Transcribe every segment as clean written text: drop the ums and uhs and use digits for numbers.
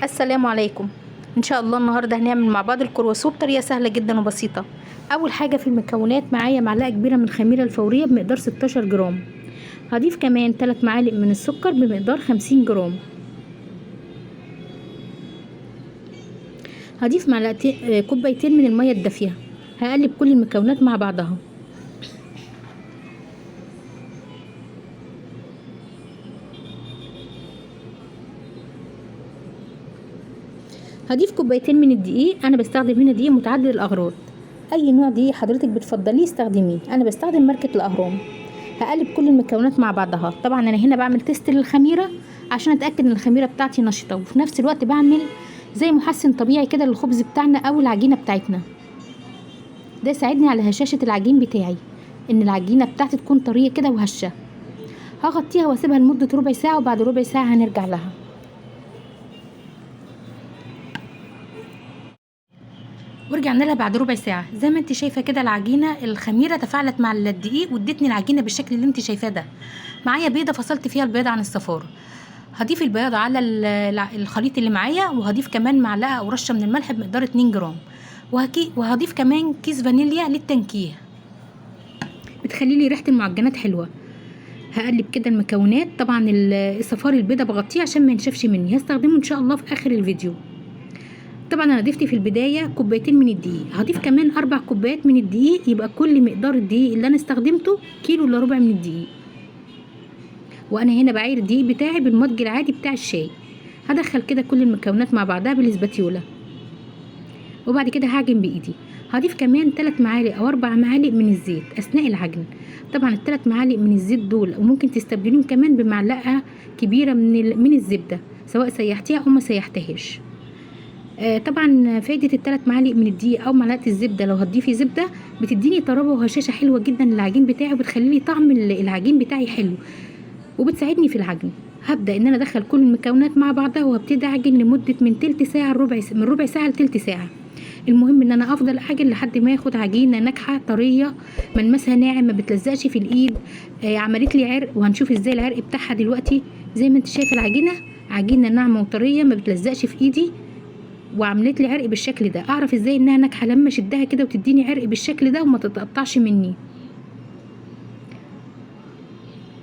السلام عليكم. ان شاء الله النهارده هنعمل مع بعض الكرواسون بطريقه سهله جدا وبسيطه. اول حاجه في المكونات معايا معلقه كبيره من الخميره الفوريه بمقدار 16 جرام. هضيف كمان 3 معالق من السكر بمقدار 50 جرام. هضيف معلقتين كوبايتين من الميه الدافيه. هقلب كل المكونات مع بعضها. هضيف كوبايتين من الدقيق. انا بستخدم هنا دقيق متعدد الاغراض، اي نوع دقيق حضرتك بتفضليه استخدميه، انا بستخدم ماركه الاهرام. هقلب كل المكونات مع بعضها. طبعا انا هنا بعمل تيست للخميره عشان اتاكد ان الخميره بتاعتي نشطه، وفي نفس الوقت بعمل زي محسن طبيعي كده للخبز بتاعنا او العجينه بتاعتنا. ده يساعدني على هشاشه العجين بتاعي، ان العجينه بتاعتي تكون طريه كده وهشه. هغطيها واسيبها لمده ربع ساعه، وبعد ربع ساعه هنرجع لها. ورجعنا لها بعد ربع ساعه. زي ما انت شايفه كده العجينه الخميره تفاعلت مع الدقيق وادتني العجينه بالشكل اللي انت شايفاه ده. معايا بيضه فصلت فيها البيضه عن الصفار. هضيف البياض على الخليط اللي معايا، وهضيف كمان معلقه او رشه من الملح بمقدار 2 جرام، وهضيف كمان كيس فانيليا للتنكيه، بتخلي لي ريحه المعجنات حلوه. هقلب كده المكونات. طبعا الصفار البيضه بغطيه عشان ما ينشفش مني، هستخدمه ان شاء الله في اخر الفيديو. طبعا انا ضفت في البدايه كوبايتين من الدقيق، هضيف كمان 4 كوبايات من الدقيق، يبقى كل مقدار الدقيق اللي انا استخدمته كيلو الا ربع من الدقيق. وانا هنا بعاير الدقيق بتاعي بالمضج العادي بتاع الشاي. هدخل كده كل المكونات مع بعضها بالاسباتيولا، وبعد كده هعجن بايدي. هضيف كمان 3 معالق او 4 معالق من الزيت اثناء العجن. طبعا ال3 معالق من الزيت دول وممكن تستبدليهم كمان بمعلقه كبيره من الزبده، سواء سيحتيها او ما سيحتهاش. طبعا فايده ال3 معالق من الدقيق او معلقه الزبده، لو هتضيفي زبده بتديني طراوه وهشاشه حلوه جدا للعجين بتاعي، وبتخلي لي طعم العجين بتاعي حلو، وبتساعدني في العجن. هبدا ان انا ادخل كل المكونات مع بعضها، وهبتدي اعجن لمده من تلت ساعه من ربع ساعه لتلت ساعه. المهم ان انا افضل اعجن لحد ما ياخد عجينه ناجحه طريه، ملمسها ناعم، ما بتلزقش في الايد. عملت لي عرق، وهنشوف ازاي العرق بتاعها دلوقتي. زي ما انت شايفه العجينه عجينه ناعمه وطريه ما بتلزقش في ايدي، وعملت لي عرق بالشكل ده. اعرف ازاي انها ناجحه لما اشدها كده وتديني عرق بالشكل ده وما تتقطعش مني.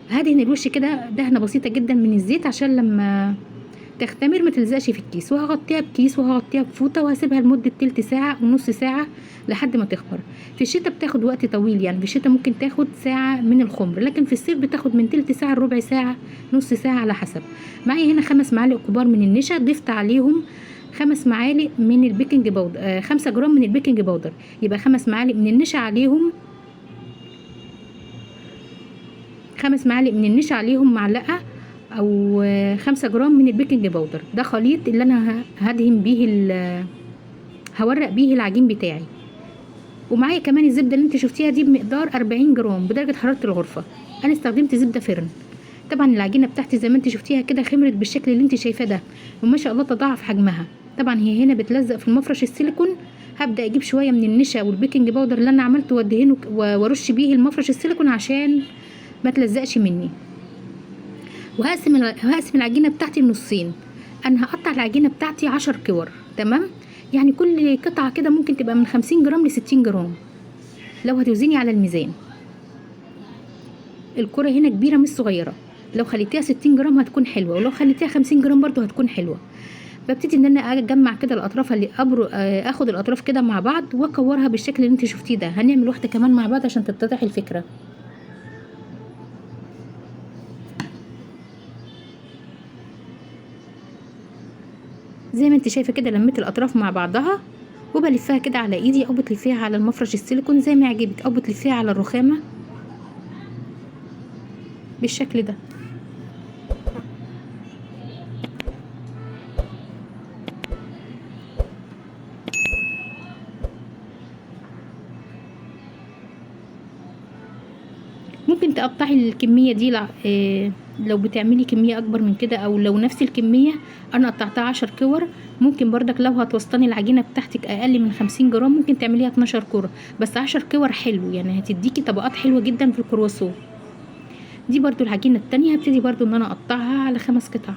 هدهن الوش كده دهنه بسيطه جدا من الزيت عشان لما تختمر ما تلزقش في الكيس، وهغطيها بكيس وهغطيها بفوطه وهسيبها لمده تلت ساعه ونص ساعه لحد ما تخمر. في الشتاء بتاخد وقت طويل، يعني في الشتاء ممكن تاخد ساعه من الخمر، لكن في الصيف بتاخد من تلت ساعه لربع ساعه نص ساعه على حسب. معايا هنا 5 معالق كبار من النشا، ضفت عليهم 5 معالق من البيكنج باودر، 5 جرام من البيكنج باودر، يبقى 5 معالق من النشا عليهم 5 معالق من النشا عليهم معلقه او 5 جرام من البيكنج باودر. ده خليط اللي انا هدهن بيه هورق بيه العجين بتاعي. ومعايا كمان الزبده اللي انت شفتيها دي بمقدار 40 جرام بدرجه حراره الغرفه. انا استخدمت زبده فرن. طبعا العجينه بتاعتي زي ما انت شفتيها كده خمرت بالشكل اللي انت شايفاه ده، وما شاء الله تضاعف حجمها. طبعا هي هنا بتلزق في المفرش السيليكون. هبدا اجيب شويه من النشا والبيكنج باودر اللي انا عملته وادهنه وارش بيه المفرش السيليكون عشان ما تلزقش مني. وهقسم العجينه بتاعتي لنصين. انا هقطع العجينه بتاعتي 10 كور، تمام؟ يعني كل قطعه كده ممكن تبقى من 50 جرام ل 60 جرام لو هتوزني على الميزان. الكره هنا كبيره مش صغيره، لو خليتيها 60 جرام هتكون حلوه، ولو خليتيها 50 جرام برضو هتكون حلوه. ببتدي ان انا اجمع كده الاطراف اللي اخد الاطراف كده مع بعض واكورها بالشكل اللي انت شفتيه ده. هنعمل واحده كمان مع بعض عشان تتضح الفكره. زي ما انت شايفه كده لميت الاطراف مع بعضها، وبلفها كده على ايدي، او بتلفيها على المفرش السيليكون زي ما يعجبك، او بتلفيها على الرخامه بالشكل ده. ممكن تقطعي الكميه دي لو بتعملي كميه اكبر من كده، او لو نفس الكميه. انا قطعتها 10 كور. ممكن بردك لو هتوسطني العجينه بتاعتك اقل من 50 جرام ممكن تعمليها 12 كوره، بس 10 كور حلو، يعني هتديكي طبقات حلوه جدا في الكرواسون. دي برضو العجينه التانية هبتدي برضو ان انا اقطعها على 5 قطع.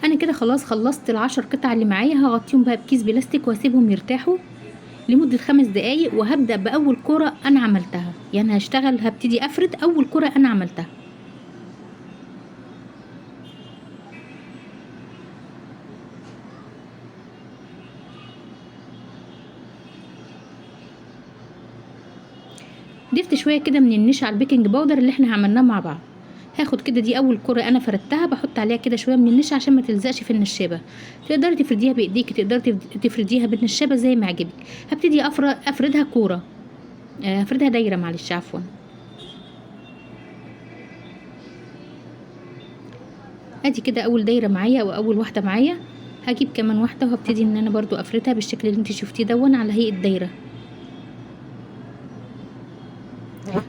انا كده خلاص خلصت ال10 قطع اللي معايا، هغطيهم بقى بكيس بلاستيك واسيبهم يرتاحوا لمدة 5 دقايق، وهبدأ بأول كرة أنا عملتها. يعني هبتدي أفرد أول كرة أنا عملتها. ضفت شوية كده من النشا على البيكنج باودر اللي احنا عملناه مع بعض. هاخد كده دي اول كرة انا فردتها، بحط عليها كده شوية من النشا عشان ما تلزقش في النشابة. تقدري تفرديها بايديك، تقدري تفرديها بالنشابة زي ما عجبك. هبتدي افردها كورة، هفردها دايرة، معلش عفوا. ادي كده اول دايرة معايا او اول واحدة معايا. هجيب كمان واحدة وهبتدي ان انا برضو افردها بالشكل اللي انت شفتيه دون على هيئة دايرة.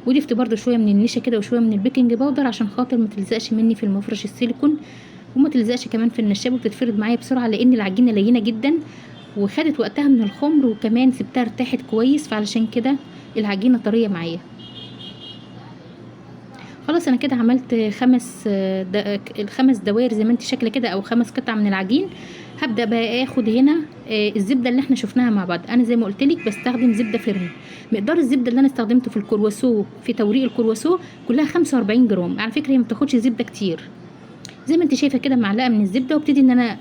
وضفت برضو شويه من النشا كده وشويه من البيكنج باودر عشان خاطر ما تلزقش مني في المفرش السيليكون، وما تلزقش كمان في النشابه، وتتفرد معايا بسرعه لان العجينه لينه جدا وخدت وقتها من الخمر، وكمان سبتها ارتاحت كويس، فعلشان كده العجينه طريه معايا. خلاص انا كده عملت 5 دوائر زي ما انت شايفه كده، او 5 قطع من العجين. هبدا بقى اخد هنا الزبده اللي احنا شفناها مع بعض. انا زي ما قلت لك بستخدم زبده فرن. مقدار الزبده اللي انا استخدمته في الكرواسو، في توريق الكرواسو، كلها 45 جرام. على فكره هي ما بتاخدش زبده كتير. زي ما انت شايفه كده معلقه من الزبده، وابتدي ان انا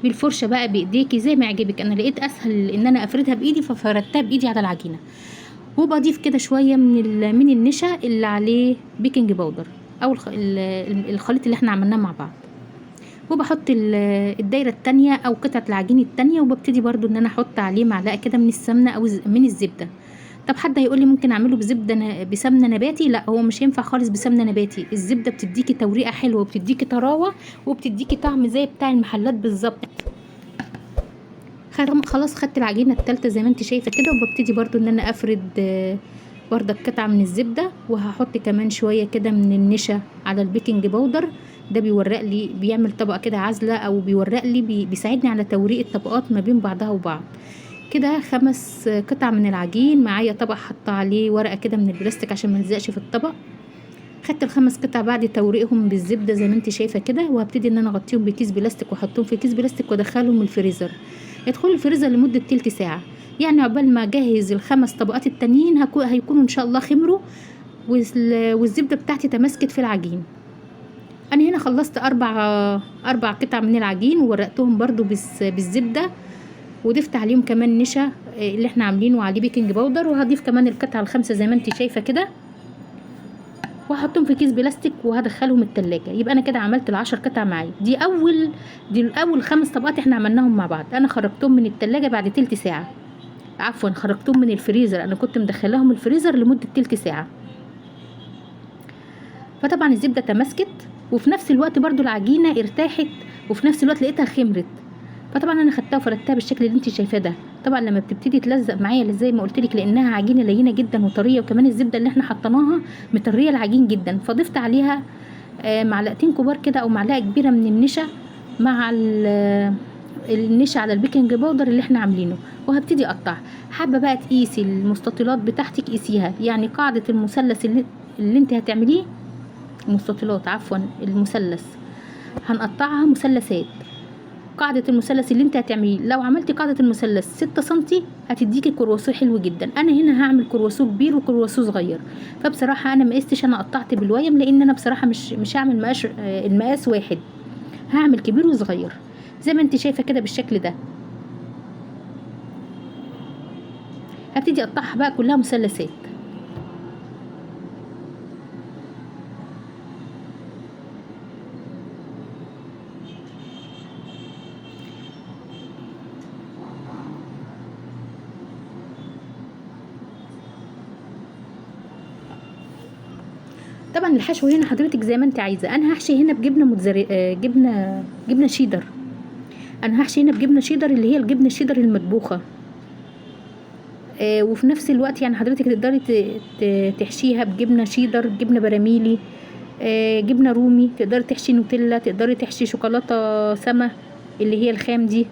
بالفرشه بقى بايديكي زي ما يعجبك. انا لقيت اسهل ان انا افردها بايدي ففردتها بايدي على العجينه. وبضيف كده شويه من النشا اللي عليه بيكنج باودر، او الخليط اللي احنا عملناه مع بعض. وبحط الدايره التانية او قطعه العجين التانية، وببتدي برضو ان انا احط عليه معلقه كده من السمنه او من الزبده. طب حد هيقول لي ممكن اعمله بسمنه نباتي؟ لا، هو مش هينفع خالص بسمنه نباتي. الزبده بتديكي توريقه حلوه، وبتديكي طراوه، وبتديكي طعم زي بتاع المحلات بالظبط. خلاص خدت العجينه التالتة زي ما انت شايفه كده، وببتدي برضو ان انا افرد بردك قطعه من الزبده، وهحط كمان شويه كده من النشا على البيكنج باودر. ده بيورق لي، بيعمل طبقه كده عازله، او بيورق لي، بيساعدني على توريق الطبقات ما بين بعضها وبعض. كده 5 قطع من العجين معايا. طبق حط عليه ورقه كده من البلاستيك عشان ما يلزقش في الطبق. خدت ال5 قطع بعد توريقهم بالزبده زي ما انت شايفه كده، وهبتدي ان انا اغطيهم بكيس بلاستيك واحطهم في كيس بلاستيك وادخلهم الفريزر. يدخلوا الفريزر لمده تلت ساعه. يعني عقبال ما اجهز ال5 طبقات التانيين هيكونوا ان شاء الله خمروا، والزبده بتاعتي تماسكت في العجين. انا هنا خلصت 4 قطع من العجين، وورقتهم برضو بالزبده، وضفت عليهم كمان نشا اللي احنا عاملينه عليه بيكنج باودر. وهضيف كمان القطعه ال5 زي ما انت شايفه كده، وهحطهم في كيس بلاستيك وهدخلهم التلاجة. يبقى انا كده عملت ال10 قطع معايا. دي اول 5 طبقات احنا عملناهم مع بعض. انا خرجتهم من التلاجة بعد تلت ساعه، عفوا خرجتهم من الفريزر. انا كنت مدخلاهم الفريزر لمده تلت ساعه. فطبعا الزبده تماسكت، وفي نفس الوقت برضو العجينه ارتاحت، وفي نفس الوقت لقيتها خمرت. فطبعا انا خدتها وفردتها بالشكل اللي انت شايفاه ده. طبعا لما بتبتدي تلزق معايا زي ما قلت لك، لانها عجينه لينه جدا وطريه، وكمان الزبده اللي احنا حطيناها مطريه العجين جدا، فضفت عليها معلقتين كبار كده او معلقه كبيره من النشا مع النشا على البيكنج باودر اللي احنا عاملينه. وهبتدي اقطع. حابه بقى تقيسي المستطيلات بتاعتك قيسيها. يعني قاعده المثلث اللي انت هتعمليه، المستطيلات عفوا، المثلث هنقطعها مثلثات. قاعدة المثلث اللي انت هتعمليه، لو عملتي قاعدة المثلث 6 سنتي هتديكي كرواسو حلو جدا. انا هنا هعمل كرواسو كبير وكرواسو صغير، فبصراحة انا مقستش، انا قطعت بالويم، لان انا بصراحة مش هعمل المقاس واحد، هعمل كبير وصغير زي ما انت شايفة كده بالشكل ده. هبتدي اقطعها بقى كلها مثلثات. طبعا الحشو هنا حضرتك زي ما انت عايزه. انا هحشي هنا بجبنه جبنه شيدر. انا هحشي هنا بجبنه شيدر اللي هي الجبنه الشيدر المطبوخه. وفي نفس الوقت يعني حضرتك تقدري تحشيها بجبنه شيدر، جبنه براميلي، جبنه رومي، تقدري تحشي نوتيلا، تقدري تحشي شوكولاته سما اللي هي الخام دي.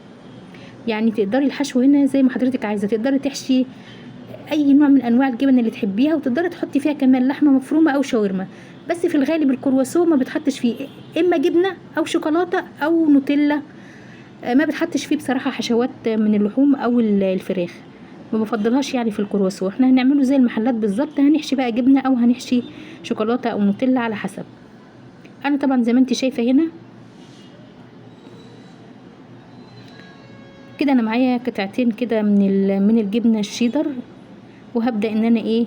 يعني تقدري الحشو هنا زي ما حضرتك عايزه. تقدري تحشي اي نوع من انواع الجبن اللي تحبيها، وتقدري تحطي فيها كمان لحمه مفرومه او شاورما. بس في الغالب الكرواسو ما بتحطش فيه اما جبنه او شوكولاته او نوتيلا، ما بتحطش فيه بصراحه حشوات من اللحوم او الفراخ، ما بفضلهاش يعني في الكرواسو. احنا هنعمله زي المحلات بالظبط، هنحشي بقى جبنه او هنحشي شوكولاته او نوتيلا على حسب. انا طبعا زي ما انت شايفه هنا كده انا معايا قطعتين كده من الجبنه الشيدر، وهبدا ان انا ايه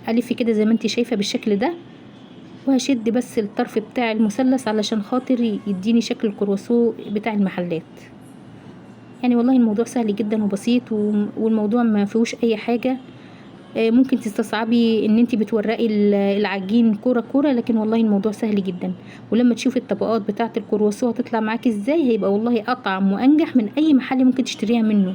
الف كده زي ما انت شايفه بالشكل ده، وهشد بس الطرف بتاع المثلث علشان خاطر يديني شكل الكرواسو بتاع المحلات. يعني والله الموضوع سهل جدا وبسيط، والموضوع ما فيهوش اي حاجه. ممكن تستصعبي ان انت بتورقي العجين كوره كوره، لكن والله الموضوع سهل جدا. ولما تشوفي الطبقات بتاعه الكرواسو هتطلع معاكي ازاي، هيبقى والله اطعم وانجح من اي محل ممكن تشتريها منه.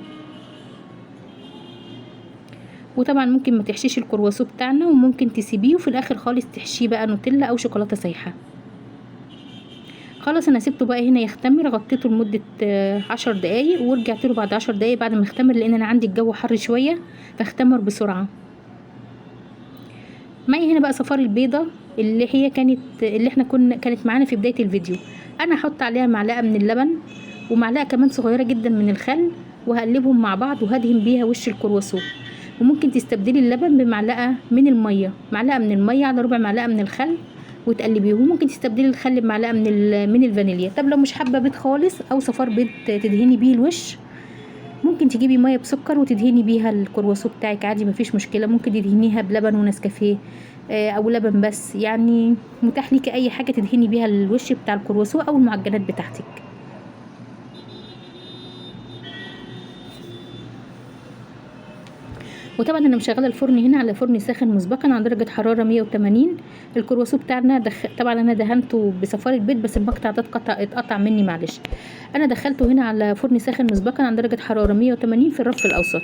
وطبعا ممكن ما تحشيش الكرواسو بتاعنا، وممكن تسيبيه وفي الاخر خالص تحشيه بقى نوتيلا او شوكولاته سايحه. خلاص انا سبته بقى هنا يختمر، غطيته لمده 10 دقايق ورجعت له بعد 10 دقايق بعد ما اختمر، لان انا عندي الجو حر شويه فاختمر بسرعه. معايا هنا بقى صفار البيضه اللي هي اللي احنا كانت معانا في بدايه الفيديو. انا هحط عليها معلقه من اللبن ومعلقه كمان صغيره جدا من الخل، وهقلبهم مع بعض وهدهن بيها وش الكرواسو. وممكن تستبدلي اللبن بمعلقه من الميه، معلقه من الميه على ربع معلقه من الخل وتقلبيهم. وممكن تستبدلي الخل بمعلقه من الفانيليا. طب لو مش حابه بيض خالص او صفار بيض تدهني بيه الوش، ممكن تجيبي ميه بسكر وتدهني بيها الكرواسو بتاعك عادي، مفيش مشكله. ممكن تدهنيها بلبن ونسكافيه او لبن بس، يعني متاح ليكي اي حاجه تدهني بيها الوش بتاع الكرواسو او المعجنات بتاعتك. وطبعا انا مشغله الفرن هنا على فرن ساخن مسبقا على درجه حراره 180. الكرواسو بتاعنا طبعا انا دهنته بصفار البيض، بس المقطع ده اتقطع مني معلش. انا دخلته هنا على فرن ساخن مسبقا على درجه حراره 180 في الرف الاوسط.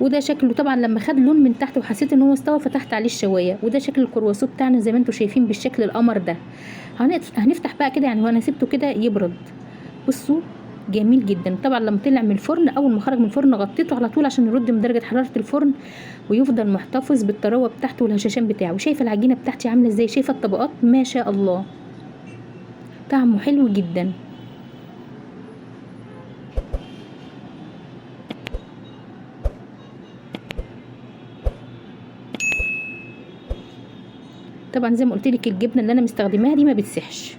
وده شكله طبعا لما خد لون من تحت وحسيت ان هو استوى فتحت عليه الشوايه. وده شكل الكرواسو بتاعنا زي ما انتم شايفين بالشكل القمر ده. هنفتح بقى كده، يعني وانا سبته كده يبرد. بصوا جميل جدا. طبعا لما طلع من الفرن، اول ما خرج من الفرن غطيته على طول عشان يرد من درجه حراره الفرن ويفضل محتفظ بالطراوه بتاعته والهشاشان بتاعه. شايفه العجينه بتاعتي عامله ازاي؟ شايفه الطبقات؟ ما شاء الله طعمه حلو جدا. طبعا زي ما قلت لك الجبنه اللي انا مستخدماها دي ما بتسحش،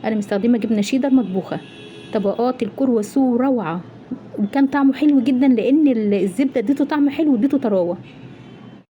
انا مستخدمه جبنه شيدر مطبوخه. طبقات الكرواسو روعه، وكان طعمه حلو جدا لان الزبده اديته طعم حلو واديته طراوه.